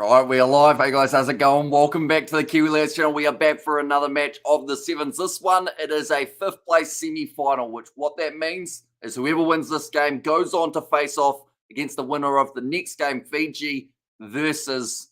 Right, we are live. Hey guys, how's it going? Welcome back to the Kiwi Lads channel. We are back for another match of the Sevens. This one, it is a fifth place semi-final, which what that means is whoever wins this game goes on to face off against the winner of the next game, Fiji versus,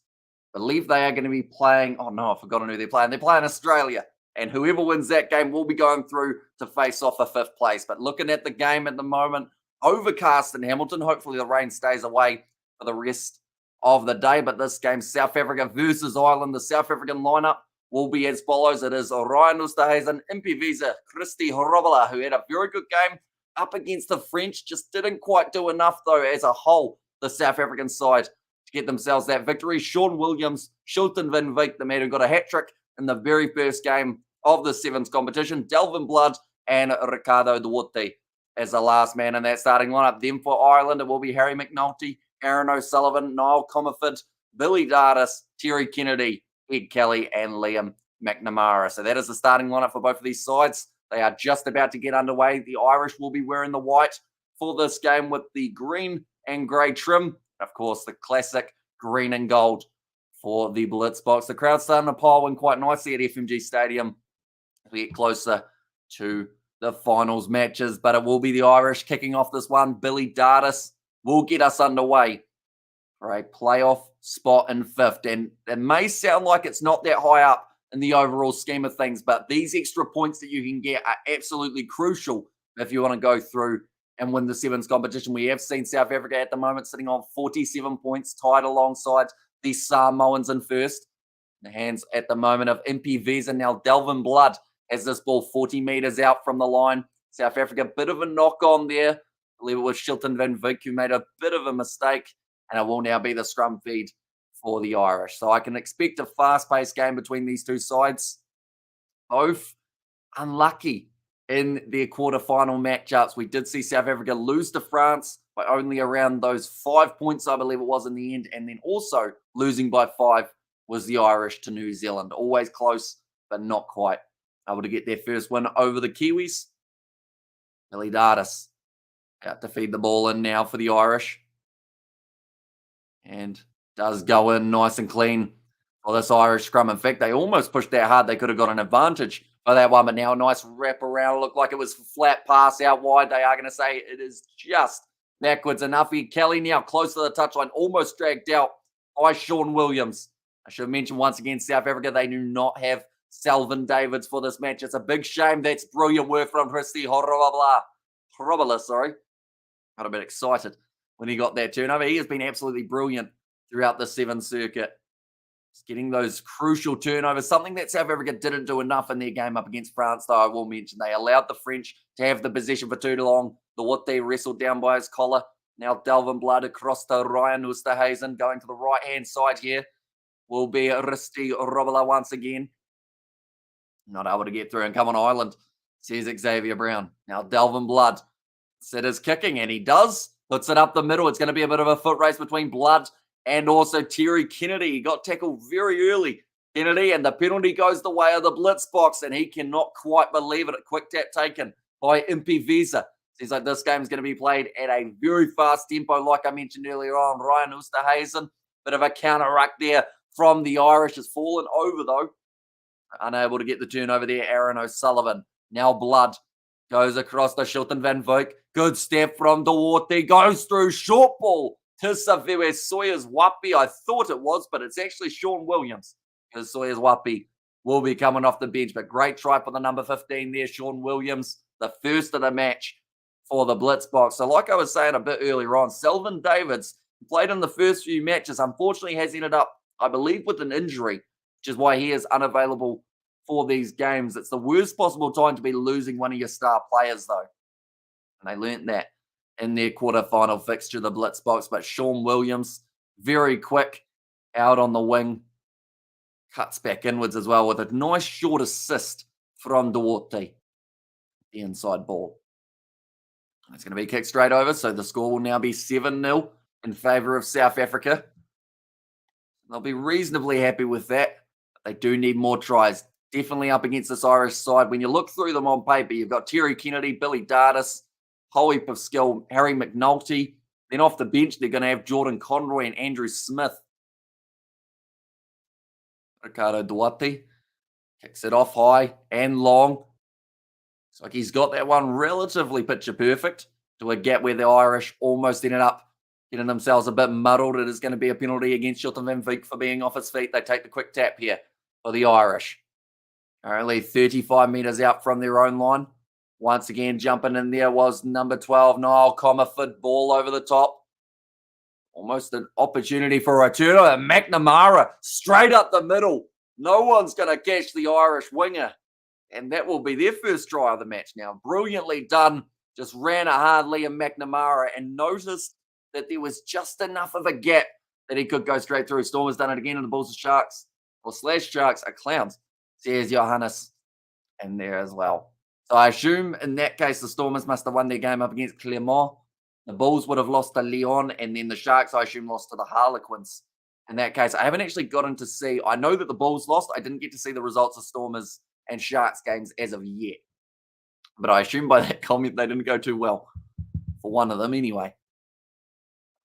I believe they are going to be playing, oh no, I've forgotten who they're playing. They're playing Australia. And whoever wins that game will be going through to face off a fifth place. But looking at the game at the moment, overcast in Hamilton. Hopefully the rain stays away for the rest of the day. But this game, South Africa versus Ireland, the South African lineup will be as follows. It is Ryan Oosterhuizen, Impiviza, Christy Horobala, who had a very good game up against the French. Just didn't quite do enough, though, as a whole, the South African side, to get themselves that victory. Sean Williams, Shilton Van Veek, the man who got a hat-trick in the very first game of the Sevens competition. Delvin Blood and Ricardo Duarte as the last man in that starting lineup. Then for Ireland, it will be Harry McNulty, Aaron O'Sullivan, Niall Comerford, Billy Dardis, Terry Kennedy, Ed Kelly, and Liam McNamara. So that is the starting lineup for both of these sides. They are just about to get underway. The Irish will be wearing the white for this game with the green and grey trim. Of course, the classic green and gold for the Blitzboks. The crowd's starting to pile in quite nicely at FMG Stadium as we get closer to the finals matches, but it will be the Irish kicking off this one. Billy Dardis will get us underway for a playoff spot in fifth. And it may sound like it's not that high up in the overall scheme of things, but these extra points that you can get are absolutely crucial if you want to go through and win the Sevens competition. We have seen South Africa at the moment sitting on 47 points, tied alongside the Samoans in first. The hands at the moment of Impy Visa. Now Delvin Blood has this ball 40 metres out from the line. South Africa, bit of a knock on there. I believe it was Shilton Van Veek who made a bit of a mistake, and it will now be the scrum feed for the Irish. So I can expect a fast-paced game between these two sides. Both unlucky in their quarterfinal matchups. We did see South Africa lose to France by only around those 5 points, I believe it was in the end, and then also losing by 5 was the Irish to New Zealand. Always close, but not quite able to get their first win over the Kiwis. Billy Dardis out to feed the ball in now for the Irish. And does go in nice and clean for this Irish scrum. In fact, they almost pushed that hard. They could have got an advantage for that one, but now a nice wrap around. Looked like it was flat pass out wide. They are going to say it is just backwards enough. Kelly now close to the touchline, almost dragged out by Sean Williams. I should mention once again, South Africa, they do not have Selvin Davids for this match. It's a big shame. That's brilliant work from Christy Horobala, sorry. Got a bit excited when he got that turnover. He has been absolutely brilliant throughout the Sevens circuit. Just getting those crucial turnovers, something that South Africa didn't do enough in their game up against France, though I will mention. They allowed the French to have the possession for too long. The Duarte wrestled down by his collar. Now Delvin Blood across to Ryan Oosterhuizen, going to the right-hand side here will be Risti Robala once again. Not able to get through, and come on Ireland, says Xavier Brown. Now Delvin Blood set his kicking, and he does. Puts it up the middle. It's going to be a bit of a foot race between Blood and also Terry Kennedy. He got tackled very early, Kennedy, and the penalty goes the way of the Blitzboks, and he cannot quite believe it. A quick tap taken by Impy Visa. Seems like this game is going to be played at a very fast tempo, like I mentioned earlier on. Ryan Oosterhuizen, bit of a counter ruck there from the Irish. Has fallen over, though. Unable to get the turnover there, Aaron O'Sullivan. Now Blood goes across to Shilton Van Veek. Good step from Duarte. Goes through short ball to Savewe Sawyers Wapi. I thought it was, but it's actually Sean Williams, because Sawyers Wapi will be coming off the bench. But great try for the number 15 there, Sean Williams. The first of the match for the Blitzboks. So like I was saying a bit earlier on, Selvin Davids played in the first few matches. Unfortunately, has ended up, I believe, with an injury, which is why he is unavailable for these games. It's the worst possible time to be losing one of your star players, though. And they learnt that in their quarterfinal fixture, the Blitzboks. But Sean Williams, very quick, out on the wing. Cuts back inwards as well with a nice short assist from Duarte. The inside ball. It's going to be kicked straight over, so the score will now be 7-0 in favour of South Africa. They'll be reasonably happy with that. They do need more tries. Definitely up against this Irish side. When you look through them on paper, you've got Terry Kennedy, Billy Dardis, whole heap of skill, Harry McNulty. Then off the bench, they're going to have Jordan Conroy and Andrew Smith. Ricardo Duarte kicks it off high and long. Looks like he's got that one relatively picture perfect to a gap where the Irish almost ended up getting themselves a bit muddled. It is going to be a penalty against Shilton van Beek for being off his feet. They take the quick tap here for the Irish. Currently 35 metres out from their own line. Once again, jumping in there was number 12, Niall Comerford, ball over the top. Almost an opportunity for a return. And McNamara straight up the middle. No one's going to catch the Irish winger. And that will be their first try of the match now. Brilliantly done. Just ran a hard Liam McNamara and noticed that there was just enough of a gap that he could go straight through. Storm has done it again, and the Bulls are Sharks, or slash Sharks are clowns. Says Johannes in there as well. So I assume in that case, the Stormers must have won their game up against Clermont. The Bulls would have lost to Lyon, and then the Sharks, I assume, lost to the Harlequins. In that case, I haven't actually gotten to see, I know that the Bulls lost. I didn't get to see the results of Stormers and Sharks games as of yet. But I assume by that comment, they didn't go too well. For one of them, anyway.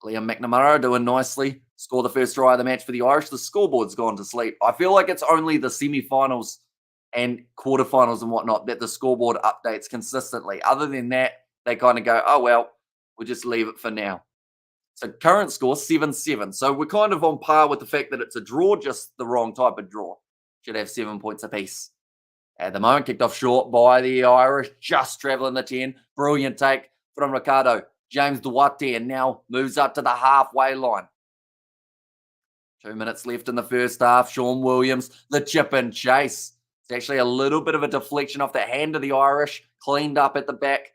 Liam McNamara doing nicely. Score the first try of the match for the Irish. The scoreboard's gone to sleep. I feel like it's only the semi-finals and quarterfinals and whatnot that the scoreboard updates consistently. Other than that, they kind of go, oh, well, we'll just leave it for now. So current score, 7-7. So we're kind of on par with the fact that it's a draw, just the wrong type of draw. Should have 7 points apiece. At the moment, kicked off short by the Irish, just traveling the 10. Brilliant take from Ricardo. James Duarte, and now moves up to the halfway line. 2 minutes left in the first half. Sean Williams, the chip and chase. It's actually a little bit of a deflection off the hand of the Irish. Cleaned up at the back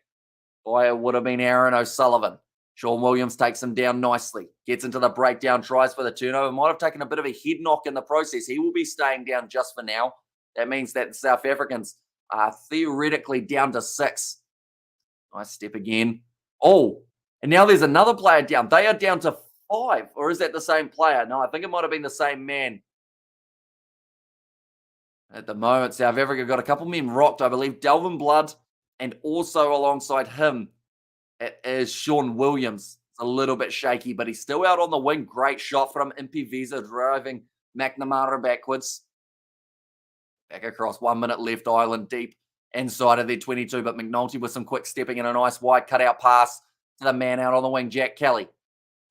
by it would have been Aaron O'Sullivan. Sean Williams takes him down nicely. Gets into the breakdown, tries for the turnover. Might have taken a bit of a head knock in the process. He will be staying down just for now. That means that the South Africans are theoretically down to 6. Nice step again. Oh, and now there's another player down. They are down to 5. Or is that the same player? No, I think it might have been the same man. At the moment, South Africa got a couple men rocked. I believe Delvin Blood, and also alongside him, it is Sean Williams. It's a little bit shaky, but he's still out on the wing. Great shot from Impivisa, driving McNamara backwards. Back across, 1 minute left, Ireland deep inside of their 22, but McNulty with some quick stepping and a nice wide cutout pass to the man out on the wing, Jack Kelly.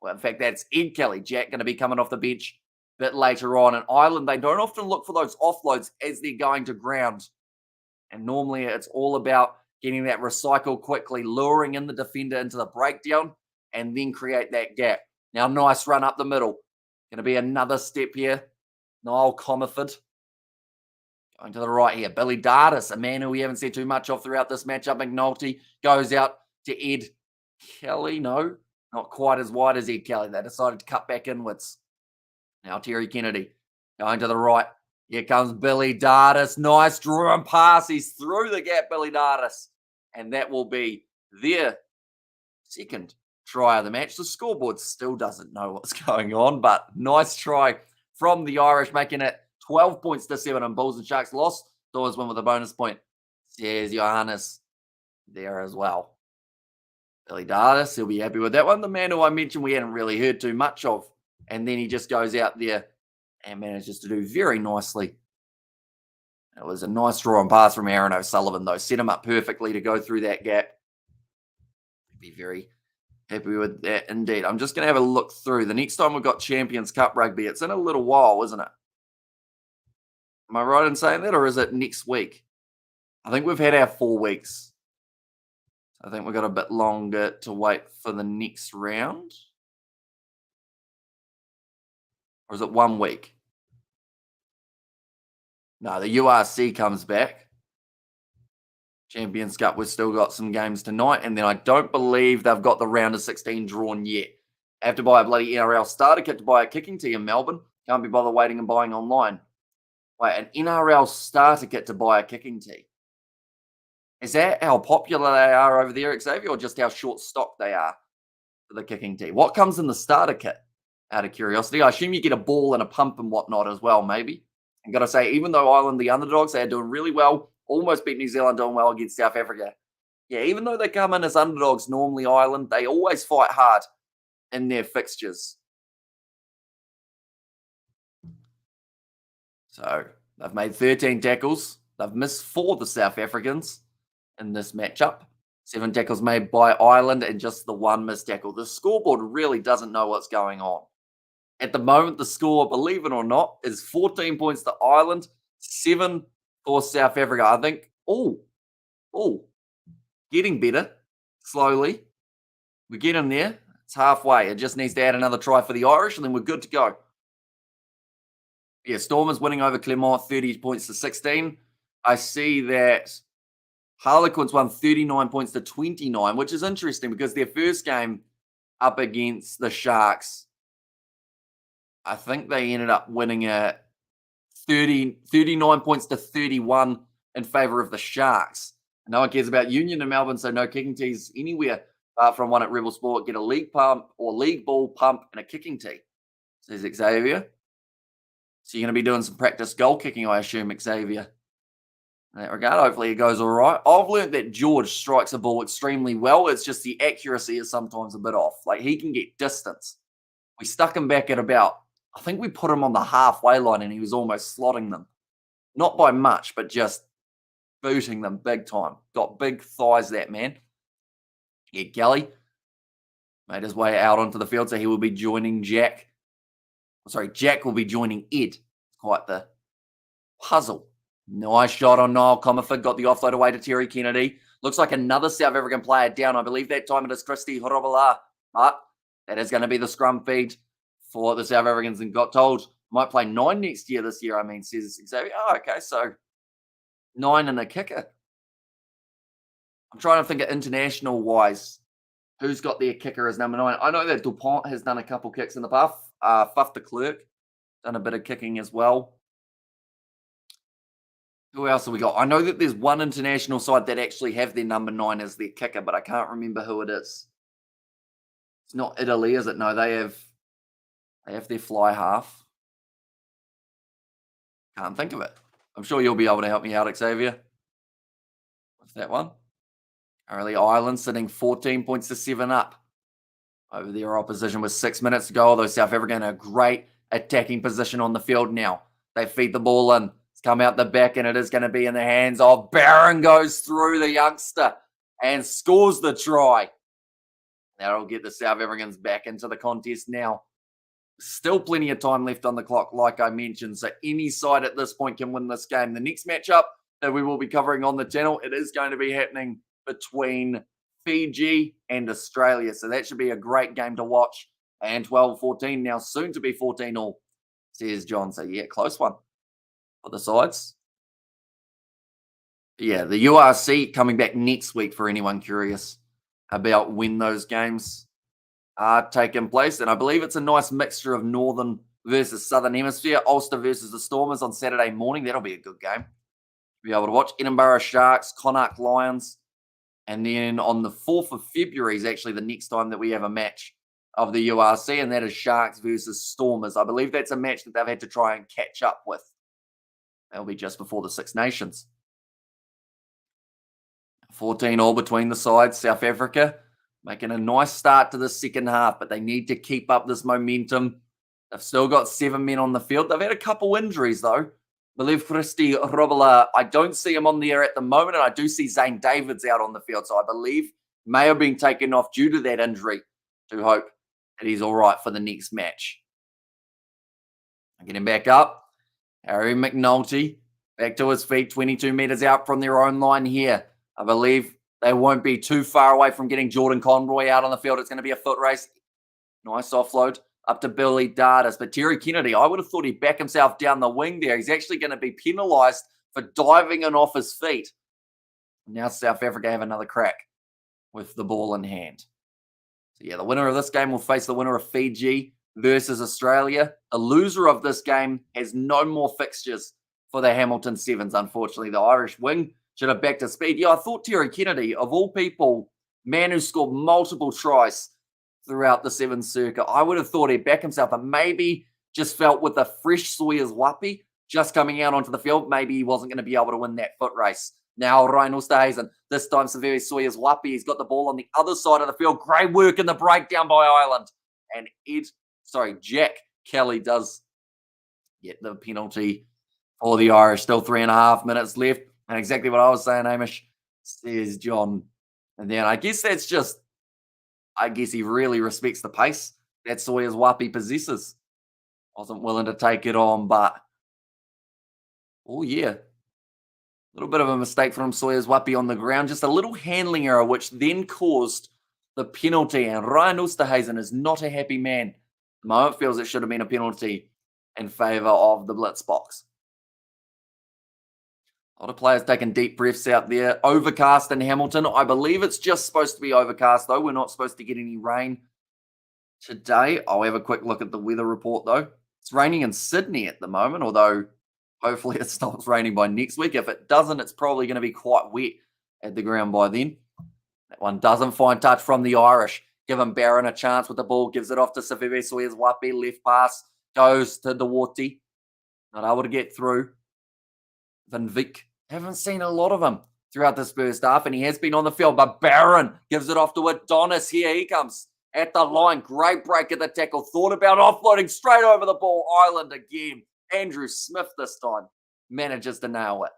Well, in fact, that's Ed Kelly. Jack going to be coming off the bench a bit later on. And Ireland, they don't often look for those offloads as they're going to ground. And normally it's all about getting that recycle quickly, luring in the defender into the breakdown, and then create that gap. Now, nice run up the middle. Going to be another step here. Niall Comerford. Going to the right here. Billy Dardis, a man who we haven't seen too much of throughout this matchup. McNulty goes out to Ed Kelly. No, not quite as wide as Ed Kelly. They decided to cut back inwards. Now Terry Kennedy going to the right. Here comes Billy Dardis. Nice draw and pass. He's through the gap, Billy Dardis. And that will be their second try of the match. The scoreboard still doesn't know what's going on, but nice try from the Irish, making it 12 points to 7, and Bulls and Sharks lost. Stormers win with a bonus point. There's Johannes there as well. Billy Dardis, he'll be happy with that one. The man who I mentioned we hadn't really heard too much of. And then he just goes out there and manages to do very nicely. It was a nice draw and pass from Aaron O'Sullivan, though. Set him up perfectly to go through that gap. Be very happy with that indeed. I'm just going to have a look through. The next time we've got Champions Cup Rugby, it's in a little while, isn't it? Am I right in saying that, or is it next week? I think we've had our 4 weeks. I think we've got a bit longer to wait for the next round. Or is it 1 week? No, the URC comes back. Champions Cup, we've still got some games tonight. And then I don't believe they've got the round of 16 drawn yet. I have to buy a bloody NRL starter kit to buy a kicking tee in Melbourne. Can't be bothered waiting and buying online. Wait, an NRL starter kit to buy a kicking tee. Is that how popular they are over there, Xavier, or just how short stock they are for the kicking tee? What comes in the starter kit, out of curiosity? I assume you get a ball and a pump and whatnot as well, maybe. And got to say, even though Ireland, the underdogs, they are doing really well, almost beat New Zealand doing well against South Africa. Yeah, even though they come in as underdogs, normally Ireland, they always fight hard in their fixtures. So they've made 13 tackles. They've missed 4 of the South Africans in this matchup. 7 tackles made by Ireland and just the 1 missed tackle. The scoreboard really doesn't know what's going on. At the moment, the score, believe it or not, is 14 points to Ireland, 7 for South Africa. I think, getting better slowly. We're getting there. It's halfway. It just needs to add another try for the Irish, and then we're good to go. Yeah, Stormers winning over Clermont 30 points to 16. I see that Harlequins won 39 points to 29, which is interesting because their first game up against the Sharks, I think they ended up winning at 39 points to 31 in favour of the Sharks. No one cares about Union in Melbourne, so no kicking tees anywhere apart from one at Rebel Sport. Get a league pump or league ball pump and a kicking tee, says Xavier. So you're going to be doing some practice goal kicking, I assume, Xavier. In that regard, hopefully it goes all right. I've learned that George strikes a ball extremely well. It's just the accuracy is sometimes a bit off. Like, he can get distance. We stuck him back at about, I think we put him on the halfway line and he was almost slotting them. Not by much, but just booting them big time. Got big thighs, that man. Yeah, Galley made his way out onto the field, so he will be joining Jack. Sorry, Jack will be joining Ed. It's quite the puzzle. Nice shot on Niall Comerford. Got the offload away to Terry Kennedy. Looks like another South African player down. I believe that time it is Christy Horobala. But that is going to be the scrum feed for the South Africans, and got told might play 9 next year this year. Says Xavier. Oh, okay, so 9 and a kicker. I'm trying to think of international-wise, who's got their kicker as number 9. I know that DuPont has done a couple kicks in the past. Fuff de Klerk done a bit of kicking as well. Who else have we got? I know that there's one international side that actually have their number 9 as their kicker, but I can't remember who it is. It's not Italy, is it? No, they have their fly half. Can't think of it. I'm sure you'll be able to help me out, Xavier, with that one. Currently, Ireland sitting 14 points to 7 up over their opposition with 6 minutes to go. Although South Africa in a great attacking position on the field now. They feed the ball in. It's come out the back, and it is going to be in the hands of Barron. Goes through the youngster and scores the try. That'll get the South Africans back into the contest now. Still plenty of time left on the clock, like I mentioned. So any side at this point can win this game. The next matchup that we will be covering on the channel, it is going to be happening between Fiji and Australia. So that should be a great game to watch. And 12-14 now, soon to be 14-all, says John. So yeah, close one for the sides. Yeah, the URC coming back next week for anyone curious about when those games are taking place. And I believe it's a nice mixture of Northern versus Southern Hemisphere. Ulster versus the Stormers on Saturday morning. That'll be a good game. Be able to watch Edinburgh Sharks, Connacht Lions. And then on the 4th of February is actually the next time that we have a match of the URC, and that is Sharks versus Stormers. I believe that's a match that they've had to try and catch up with. That'll be just before the Six Nations. 14-all between the sides. South Africa making a nice start to the second half, but they need to keep up this momentum. They've still got 7 men on the field. They've had a couple injuries, though. I believe Christy Robela, I don't see him on the air at the moment, and I do see Zane Davids out on the field, so I believe may have been taken off due to that injury. To hope that he's all right for the next match. Get him back up. Harry McNulty back to his feet, 22 metres out from their own line here. I believe they won't be too far away from getting Jordan Conroy out on the field. It's going to be a foot race. Nice offload up to Billy Dardis. But Terry Kennedy, I would have thought he'd back himself down the wing there. He's actually going to be penalised for diving in off his feet. Now South Africa have another crack with the ball in hand. So yeah, the winner of this game will face the winner of Fiji versus Australia. The loser of this game has no more fixtures for the Hamilton Sevens, unfortunately. The Irish wing should have back to speed. Yeah, I thought Terry Kennedy, of all people, man who scored multiple tries throughout the Sevens circuit, I would have thought he'd back himself, but maybe just felt with a fresh Sawyers Wapi just coming out onto the field, maybe he wasn't going to be able to win that foot race. Now Ryan Osterhuizen, this time Severi Sawyers Wapi, he's got the ball on the other side of the field. Great work in the breakdown by Ireland. And Jack Kelly does get the penalty for the Irish. Still 3.5 minutes left. And exactly what I was saying, Hamish, says John. And then I guess that's just, I guess he really respects the pace that Sawyers Wapi possesses. Wasn't willing to take it on, but oh yeah. A little bit of a mistake from Sawyers Wapi on the ground. Just a little handling error, which then caused the penalty. And Ryan Oosterhuizen is not a happy man. The moment feels it should have been a penalty in favour of the Blitzboks. A lot of players taking deep breaths out there. Overcast in Hamilton. I believe it's just supposed to be overcast, though. We're not supposed to get any rain today. I'll have a quick look at the weather report, though. It's raining in Sydney at the moment, although hopefully it stops raining by next week. If it doesn't, it's probably going to be quite wet at the ground by then. That one doesn't find touch from the Irish. Giving Barron a chance with the ball. Gives it off to Saveve Sawyers Wapi. Left pass goes to Dewati. Not able to get through. Van Vick. Haven't seen a lot of him throughout this first half, and he has been on the field. But Barron gives it off to Adonis. Here he comes at the line. Great break at the tackle. Thought about offloading straight over the ball. Ireland again. Andrew Smith this time manages to nail it.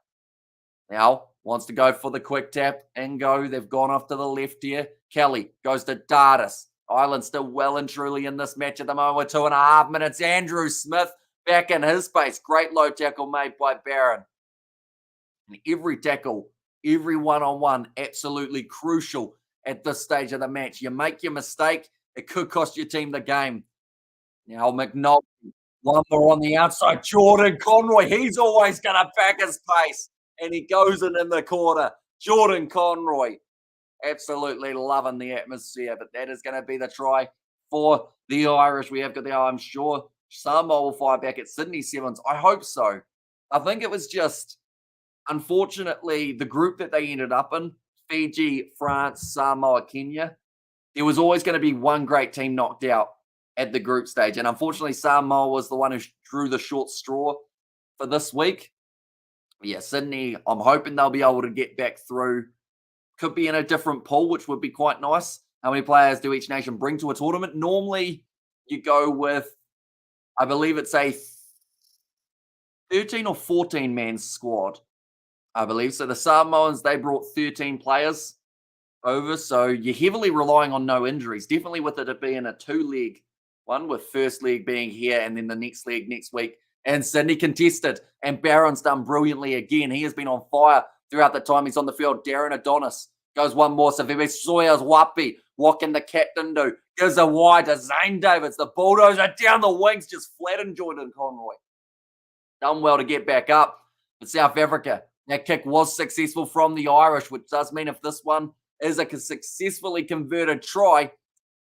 Now wants to go for the quick tap and go. They've gone off to the left here. Kelly goes to Dardis. Ireland still well and truly in this match at the moment with 2.5 minutes. Andrew Smith back in his space. Great low tackle made by Barron. And every tackle, every one-on-one, absolutely crucial at this stage of the match. You make your mistake, it could cost your team the game. Now McNulty, one more on the outside. Jordan Conroy, he's always going to back his pace. And he goes in the corner. Jordan Conroy, absolutely loving the atmosphere. But that is going to be the try for the Irish. We have got the, I'm sure Samoa will fire back at Sydney Sevens. I hope so. I think it was just, unfortunately, the group that they ended up in, Fiji, France, Samoa, Kenya, there was always going to be one great team knocked out at the group stage. And unfortunately, Samoa was the one who drew the short straw for this week. Yeah, Sydney, I'm hoping they'll be able to get back through. Could be in a different pool, which would be quite nice. How many players do each nation bring to a tournament? Normally, you go with, I believe it's a 13 or 14-man squad, I believe. So the Samoans, they brought 13 players over. So you're heavily relying on no injuries. Definitely with it being a 2-leg one, with first leg being here and then the next leg next week. And Sydney contested. And Barron's done brilliantly again. He has been on fire throughout the time he's on the field. Darren Adonis goes one more. Saveve Sawyers Wapi. What can the captain do? Gives a wide to Zane Davids. The Bulldozer down the wings, just flattened Jordan Conroy. Done well to get back up. But South Africa, that kick was successful from the Irish, which does mean if this one is a successfully converted try,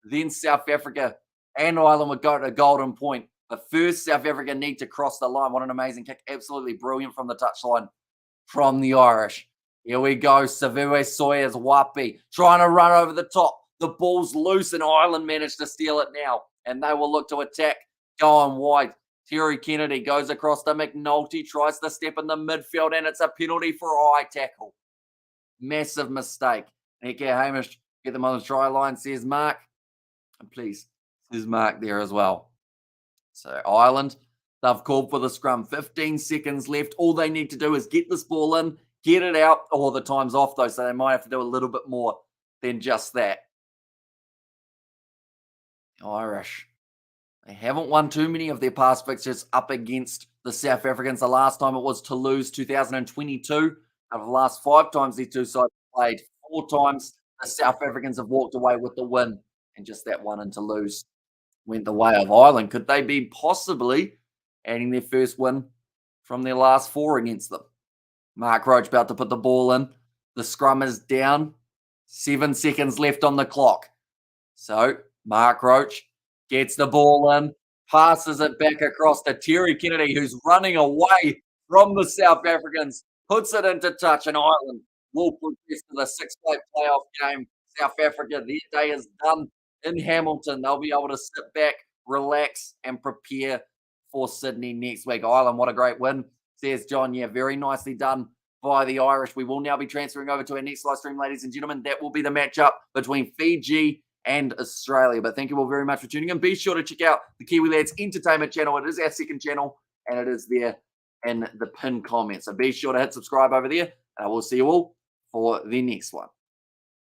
then South Africa and Ireland would go to a golden point. But first, South Africa need to cross the line. What an amazing kick. Absolutely brilliant from the touchline from the Irish. Here we go. Saveve Sawyers Wapi trying to run over the top. The ball's loose and Ireland managed to steal it now. And they will look to attack going wide. Terry Kennedy goes across to McNulty, tries to step in the midfield, and it's a penalty for eye tackle. Massive mistake. Okay, Hamish, get them on the try line, says Mark. And please, says Mark there as well. So Ireland, they've called for the scrum. 15 seconds left. All they need to do is get this ball in, get it out. Oh, the time's off, though, so they might have to do a little bit more than just that. Irish. They haven't won too many of their past fixtures up against the South Africans. The last time it was Toulouse, 2022. Out of the last 5 times these two sides played, 4 times the South Africans have walked away with the win. And just that one in Toulouse went the way of Ireland. Could they be possibly adding their first win from their last 4 against them? Mark Roach about to put the ball in. The scrum is down. 7 seconds left on the clock. So Mark Roach gets the ball in, passes it back across to Terry Kennedy, who's running away from the South Africans, puts it into touch, and Ireland will progress to the 6-play playoff game. South Africa, their day is done in Hamilton. They'll be able to sit back, relax, and prepare for Sydney next week. Ireland, what a great win, says John. Yeah, very nicely done by the Irish. We will now be transferring over to our next live stream, ladies and gentlemen. That will be the matchup between Fiji and Australia. But thank you all very much for tuning in. Be sure to check out the Kiwi Lads Entertainment channel. It is our second channel, and it is there in the pinned comment. So be sure to hit subscribe over there, and I will see you all for the next one.